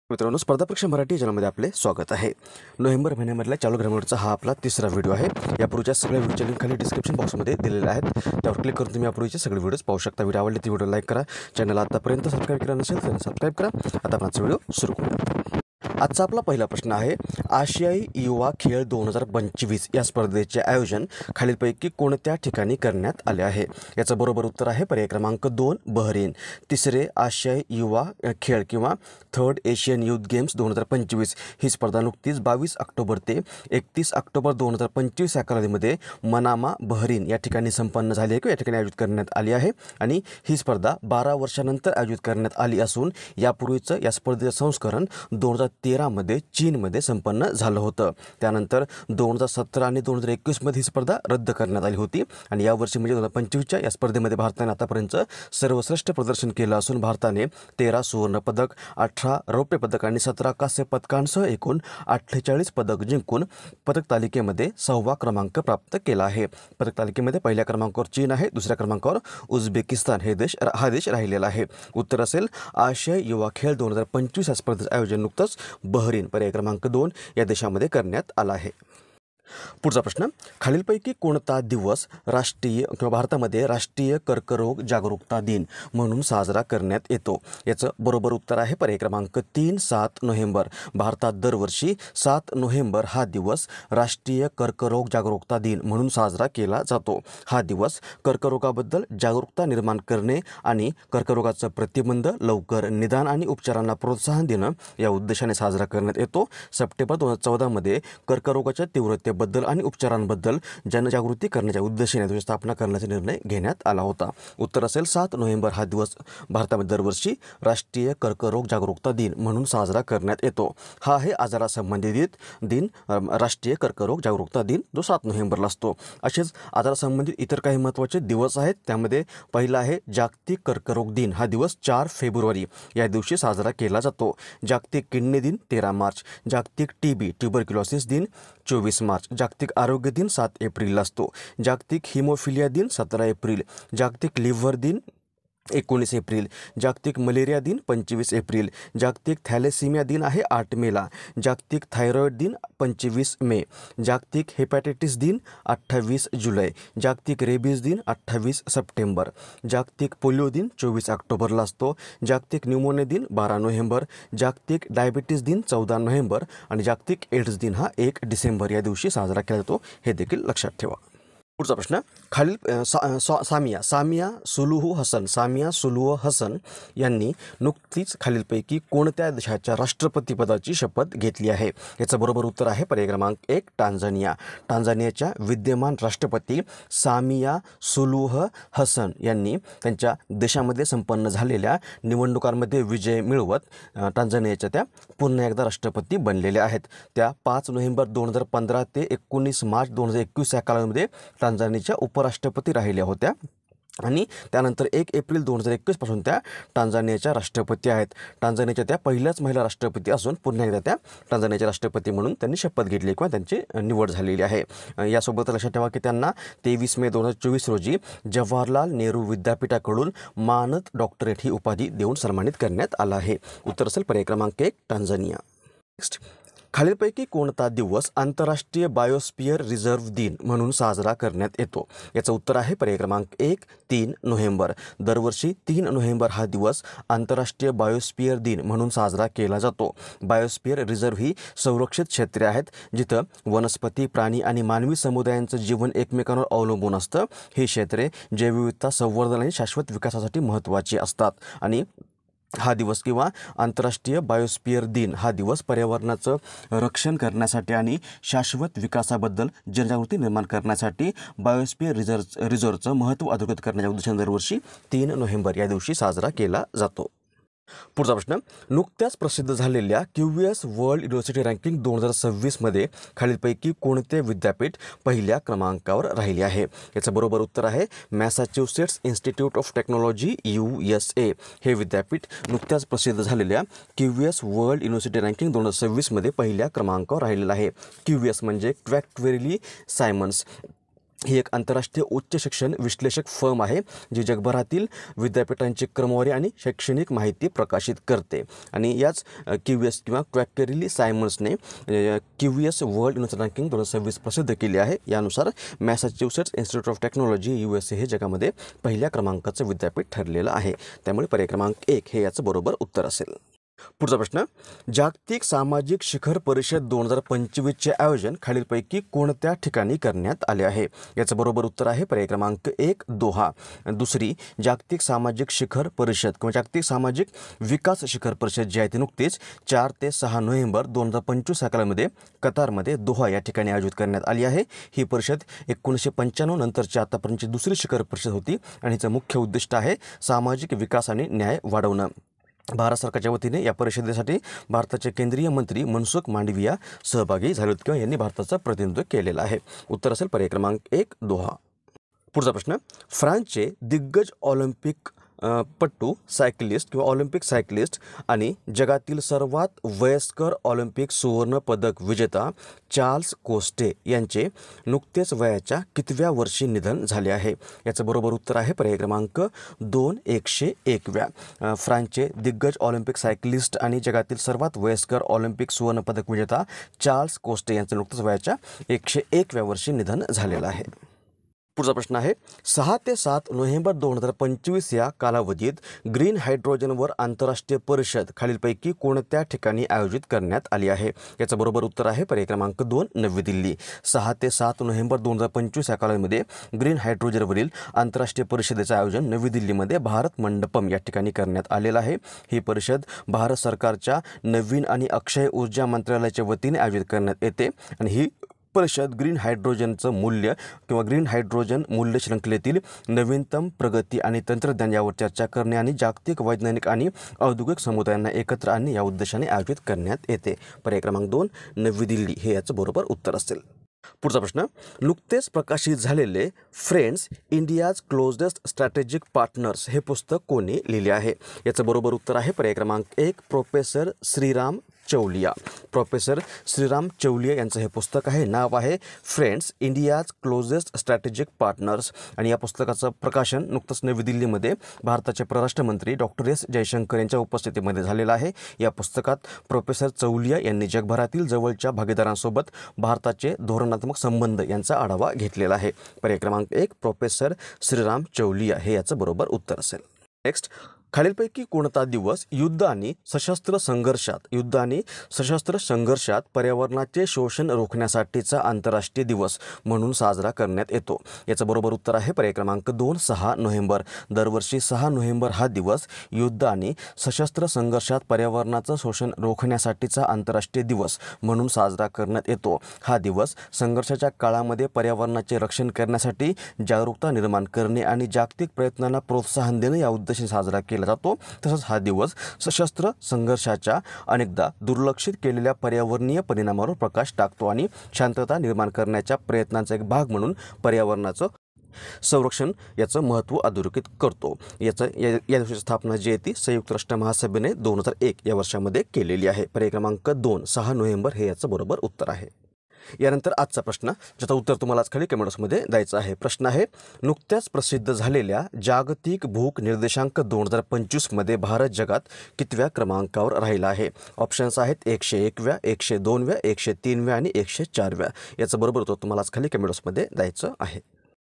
मित्रांनो, स्पर्धा परीक्षा मराठी चॅनलमध्ये आपले स्वागत आहे. नोव्हेंबर महिन्यामधल्या चालू घडामोडीचा हा आपला तिसरा व्हिडिओ आहे. यापूर्वीच्या सगळ्या व्हिडिओच्या लिंक खाली डिस्क्रिप्शन बॉक्समध्ये दिलेल्या आहेत. त्यावर क्लिक करून तुम्ही यापूर्वीचे सगळे व्हिडिओज पाहू शकता. व्हिडिओ आवडले तर व्हिडिओ लाईक करा. चॅनल आतापर्यंत सबस्क्राईब केला नसेल तर सबस्क्राईब करा. आता आपण व्हिडिओ सुरू करू. आजचा आपला पहिला प्रश्न आहे, आशियाई युवा खेळ 2025 या स्पर्धेचे आयोजन खालीलपैकी कोणत्या ठिकाणी करण्यात आले आहे? याचं बरोबर उत्तर आहे पर्याय क्रमांक 2 बहरीन. तिसरे आशियाई युवा खेळ किंवा थर्ड एशियन युथ गेम्स 2025 ही स्पर्धा नुकतीच 22 ऑक्टोबर ते 31 ऑक्टोबर 2025 या कालावधीमध्ये मनामा बहरीन या ठिकाणी संपन्न झाली आहे किंवा या ठिकाणी आयोजित करण्यात आली आहे. आणि ही स्पर्धा 12 वर्षानंतर आयोजित करण्यात आली असून यापूर्वीचं या स्पर्धेचं संस्करण 2013 मध्ये चीनमध्ये संपन्न झालं होतं. त्यानंतर 2017 आणि 2021 मध्ये ही स्पर्धा रद्द करण्यात आली होती. आणि यावर्षी म्हणजे 2025च्या या स्पर्धेमध्ये भारताने आतापर्यंत सर्वश्रेष्ठ प्रदर्शन केलं असून भारताने 13 सुवर्ण पदक, 18 रौप्य पदक आणि 17 कांस्य पदकांसह एकूण 48 पदक जिंकून पदक तालिकेमध्ये 6वा क्रमांक प्राप्त केला आहे. पदक तालिकेमध्ये पहिल्या क्रमांकावर चीन आहे, दुसऱ्या क्रमांकावर उझबेकिस्तान हा देश राहिलेला आहे. उत्तर असेल आशियाई युवा खेळ 2025 या स्पर्धेचं आयोजन नुकतंच बहरीन पर्याय क्रमांक 2 या देशामध्ये करण्यात आला आहे. पुढचा प्रश्न, खालीलपैकी कोणता दिवस राष्ट्रीय किंवा भारतामध्ये राष्ट्रीय कर्करोग जागरूकता दिन म्हणून साजरा करण्यात येतो? याचं बरोबर उत्तर आहे पर्याय क्रमांक 3 7 नोव्हेंबर. भारतात दरवर्षी 7 नोव्हेंबर हा दिवस राष्ट्रीय कर्करोग जागरूकता दिन म्हणून साजरा केला जातो. हा दिवस कर्करोगाबद्दल जागरूकता निर्माण करणे आणि कर्करोगाचं प्रतिबंध, लवकर निदान आणि उपचारांना प्रोत्साहन देणं या उद्देशाने साजरा करण्यात येतो. सप्टेंबर 2014 मध्ये कर्करोगाच्या तीव्रतेबद्दल आणि उपचारांबद्दल जनजागृती करण्याच्या उद्देशाने त्याची स्थापना करण्याचा निर्णय घेण्यात आला होता. उत्तर असेल 7 नोव्हेंबर हा दिवस भारतामध्ये दरवर्षी राष्ट्रीय कर्करोग जागरूकता दिन म्हणून साजरा करण्यात येतो. हा आहे आजारासंबंधित दिन, राष्ट्रीय कर्करोग जागरूकता दिन जो 7 नोव्हेंबरला असतो. असेच आजारासंबंधित इतर काही महत्त्वाचे दिवस आहेत. त्यामध्ये पहिला आहे जागतिक कर्करोग दिन. हा दिवस 4 फेब्रुवारी या दिवशी साजरा केला जातो. जागतिक किडनी दिन 13 मार्च. जागतिक ट्युबरक्युलोसिस दिन 24 मार्च. जागतिक आरोग्य दिन 7 एप्रिलला असतो. जागतिक हिमोफिलिया दिन 17 एप्रिल. जागतिक लिव्हर दिन 19 एप्रिल. जागतिक मलेरिया दिन 25 एप्रिल. जागतिक थॅलेसिमिया दिन आहे 8 मेला. जागतिक थायरॉईड दिन 25 मे. जागतिक हेपॅटायटिस दिन 28 जुलै. जागतिक रेबीज दिन 28 सप्टेंबर. जागतिक पोलिओ दिन 24 ऑक्टोबरला असतो. जागतिक न्यूमोनिया दिन 12 नोव्हेंबर. जागतिक डायबिटीस दिन 14 नोव्हेंबर आणि जागतिक एड्स दिन हा 1 डिसेंबर या दिवशी साजरा केला जातो. हे देखील लक्षात ठेवा. पुढचा प्रश्न, खालील सामिया सुलूह हसन यांनी नुकतीच खालीलपैकी कोणत्या देशाच्या राष्ट्रपतीपदाची शपथ घेतली आहे? याचं बरोबर उत्तर आहे पर्याय क्रमांक 1 टांझानिया. टांझानियाच्या विद्यमान राष्ट्रपती सामिया सुलूह हसन यांनी त्यांच्या देशामध्ये संपन्न झालेल्या निवडणुकांमध्ये विजय मिळवत टांझानियाच्या त्या पुन्हा एकदा राष्ट्रपती बनलेल्या आहेत. त्या 5 नोव्हेंबर 2015 ते 19 मार्च 2021 या कालावधीमध्ये टांझानियाच्या उपराष्ट्रपती राहिल्या होत्या आणि त्यानंतर 1 एप्रिल 2021 पासून त्या टांझानियाच्या राष्ट्रपती आहेत. टांझानियाच्या त्या पहिल्याच महिला राष्ट्रपती असून पुन्हा एकदा त्या टांझानियाच्या राष्ट्रपती म्हणून त्यांनी शपथ घेतली किंवा त्यांची निवड झालेली आहे. यासोबत लक्षात ठेवा की त्यांना 23 मे 2024 रोजी जवाहरलाल नेहरू विद्यापीठाकडून मानद डॉक्टरेट ही उपाधी देऊन सन्मानित करण्यात आलं आहे. उत्तर असेल पर्याय क्रमांक 1 टांझानिया. नेक्स्ट, खालीलपैकी कोणता दिवस आंतरराष्ट्रीय बायोस्फियर रिझर्व्ह दिन म्हणून साजरा करण्यात येतो? याचं उत्तर आहे पर्याय क्रमांक 1 3 नोव्हेंबर. दरवर्षी 3 नोव्हेंबर हा दिवस आंतरराष्ट्रीय बायोस्फियर दिन म्हणून साजरा केला जातो. बायोस्फियर रिझर्व्ह ही संरक्षित क्षेत्रे आहेत जिथं वनस्पती, प्राणी आणि मानवी समुदायांचं जीवन एकमेकांवर अवलंबून असतं. ही क्षेत्रे जैवविविधता संवर्धन आणि शाश्वत विकासासाठी महत्त्वाची असतात. आणि हा दिवस किंवा आंतरराष्ट्रीय बायोस्फियर दिन हा दिवस पर्यावरणाचं रक्षण करण्यासाठी आणि शाश्वत विकासाबद्दल जनजागृती निर्माण करण्यासाठी बायोस्फियर रिझर्व्हचं महत्त्व अधोरेखित करण्याच्या उद्देशाने दरवर्षी 3 नोव्हेंबर या दिवशी साजरा केला जातो. पुढचा प्रश्न, नुकत्याच प्रसिद्ध झालेल्या QS वर्ल्ड युनिव्हर्सिटी रँकिंग 2026 मध्ये खालीलपैकी कोणते विद्यापीठ पहिल्या क्रमांकावर राहिले आहे? याचं बरोबर उत्तर आहे Massachusetts institute of technology USA. हे विद्यापीठ नुकत्याच प्रसिद्ध झालेल्या QS वर्ल्ड युनिव्हर्सिटी रँकिंग 2026 मध्ये पहिल्या क्रमांकावर राहिलेलं आहे. QS म्हणजे क्वॅक्टवेली सायमन्स. ही एक आंतरराष्ट्रीय उच्च शिक्षण विश्लेषक फर्म आहे जी जगभरातील विद्यापीठांची क्रमवारी आणि शैक्षणिक माहिती प्रकाशित करते. आणि याच QS किंवा क्वॅकेरिली सायमन्सने QS वर्ल्ड युनिव्हर्सिटी रँकिंग 2026 प्रसिद्ध केली आहे. यानुसार Massachusetts institute of technology USA हे जगामध्ये पहिल्या क्रमांकाचं विद्यापीठ ठरलेलं आहे. त्यामुळे पर्याय क्रमांक 1 हे याचं बरोबर उत्तर असेल. पुढचा प्रश्न, जागतिक सामाजिक शिखर परिषद 2025चे आयोजन खालीलपैकी कोणत्या ठिकाणी करण्यात आले आहे? याचं बरोबर उत्तर आहे पर्याय क्रमांक 1 दोहा. दुसरी जागतिक सामाजिक शिखर परिषद किंवा जागतिक सामाजिक विकास शिखर परिषद जी आहे ती नुकतीच 4 ते 6 नोव्हेंबर 2025 या कालामध्ये कतारमध्ये दोहा या ठिकाणी आयोजित करण्यात आली आहे. ही परिषद 1995 नंतरची आतापर्यंतची दुसरी शिखर परिषद होती आणि हिचं मुख्य उद्दिष्ट आहे सामाजिक विकास आणि न्याय वाढवणं. भारत सरकारच्या वतीने या परिषदेसाठी भारताचे केंद्रीय मंत्री मनसुख मांडविया सहभागी झाले होते किंवा यांनी भारताचं प्रतिनिधित्व केलेलं आहे. उत्तर असेल पर्याय क्रमांक 1 दोहा. पुढचा प्रश्न, फ्रान्सचे दिग्गज ऑलिम्पिक पट्टू सायकलिस्ट किंवा ऑलिम्पिक सायकलिस्ट आणि जगातील सर्वात वयस्कर ऑलिम्पिक सुवर्ण पदक विजेता चार्ल्स कोस्टे यांचे नुकतेच वयाच्या कितव्या वर्षी निधन झाले आहे? याचं बरोबर उत्तर आहे पर्याय क्रमांक 2 101व्या. फ्रान्सचे दिग्गज ऑलिम्पिक सायकलिस्ट आणि जगातील सर्वात वयस्कर ऑलिम्पिक सुवर्ण पदक विजेता चार्ल्स कोस्टे यांचं नुकतेच वयाच्या 101व्या वर्षी निधन झालेलं आहे. पुढचा प्रश्न आहे, 6 ते 7 नोव्हेंबर 2025 या कालावधीत ग्रीन हायड्रोजनवर आंतरराष्ट्रीय परिषद खालीलपैकी कोणत्या ठिकाणी आयोजित करण्यात आली आहे? याचं बरोबर उत्तर आहे पर्याय क्रमांक 2 नवी दिल्ली. 6 ते 7 नोव्हेंबर 2025 या कालावधीमध्ये ग्रीन हायड्रोजनवरील आंतरराष्ट्रीय परिषदेचं आयोजन नवी दिल्लीमध्ये भारत मंडपम या ठिकाणी करण्यात आलेलं आहे. ही परिषद भारत सरकारच्या नवीन आणि अक्षय ऊर्जा मंत्रालयाच्या वतीने आयोजित करण्यात येते आणि ही परिषद ग्रीन हायड्रोजनचं मूल्य किंवा ग्रीन हायड्रोजन मूल्य श्रृंखलेतील नवीनतम प्रगती आणि तंत्रज्ञान यावर चर्चा करणे आणि जागतिक वैज्ञानिक आणि औद्योगिक समुदायांना एकत्र आणणे या उद्देशाने आयोजित करण्यात येते. पर्याय क्रमांक 2 नवी दिल्ली हे याचं बरोबर उत्तर असेल. पुढचा प्रश्न, नुकतेच प्रकाशित झालेले friends India's closest strategic partners हे पुस्तक कोणी लिहिले आहे? याचं बरोबर उत्तर आहे पर्याय क्रमांक 1 प्रोफेसर श्रीराम चौलिया. प्रोफेसर श्रीराम चौलिया यांचं हे पुस्तक आहे. नाव आहे friends India's closest strategic partners आणि या पुस्तकाचं प्रकाशन नुकतंच नवी दिल्लीमध्ये भारताचे परराष्ट्र मंत्री डॉक्टर S जयशंकर यांच्या उपस्थितीमध्ये झालेलं आहे. या पुस्तकात प्रोफेसर चौलिया यांनी जगभरातील जवळच्या भागीदारांसोबत भारताचे धोरणात्मक संबंध यांचा आढावा घेतलेला आहे. पर्याय क्रमांक 1 प्रोफेसर श्रीराम चौलिया हे याचं बरोबर उत्तर असेल. नेक्स्ट, खालीलपैकी कोणता दिवस युद्ध आणि सशस्त्र संघर्षात पर्यावरणाचे शोषण रोखण्यासाठीचा आंतरराष्ट्रीय दिवस म्हणून साजरा करण्यात येतो? याचं बरोबर उत्तर आहे पर्याय क्रमांक 2 6 नोव्हेंबर. दरवर्षी 6 नोव्हेंबर हा दिवस युद्ध आणि सशस्त्र संघर्षात पर्यावरणाचं शोषण रोखण्यासाठीचा आंतरराष्ट्रीय दिवस म्हणून साजरा करण्यात येतो. हा दिवस संघर्षाच्या काळामध्ये पर्यावरणाचे रक्षण करण्यासाठी जागरूकता निर्माण करणे आणि जागतिक प्रयत्नांना प्रोत्साहन देणे या उद्देशाने साजरा केला जातो. तसंच हा दिवस सशस्त्र संघर्षाच्या अनेकदा दुर्लक्षित केलेल्या पर्यावरणीय परिणामावर प्रकाश टाकतो आणि शांतता निर्माण करण्याच्या प्रयत्नांचा एक भाग म्हणून पर्यावरणाचं संरक्षण याचं महत्त्व अधोरेखित करतो. या दिवसाची स्थापना जी आहे ती संयुक्त राष्ट्र महासभेने 2001 या वर्षामध्ये केलेली आहे. पर्याय क्रमांक 2 6 नोव्हेंबर हे याचं बरोबर उत्तर आहे. यानंतर आजचा प्रश्न ज्याचं उत्तर तुम्हाला आज खाली कमेंट्समध्ये द्यायचं आहे. प्रश्न आहे, नुकत्याच प्रसिद्ध झालेल्या जागतिक भूक निर्देशांक 2025 मध्ये भारत जगात कितव्या क्रमांकावर राहिला आहे? ऑप्शन्स आहेत 101व्या, 102व्या, 103व्या आणि 104व्या. याचं बरोबर उत्तर तुम्हाला आज खाली कमेंट्समध्ये द्यायचं आहे.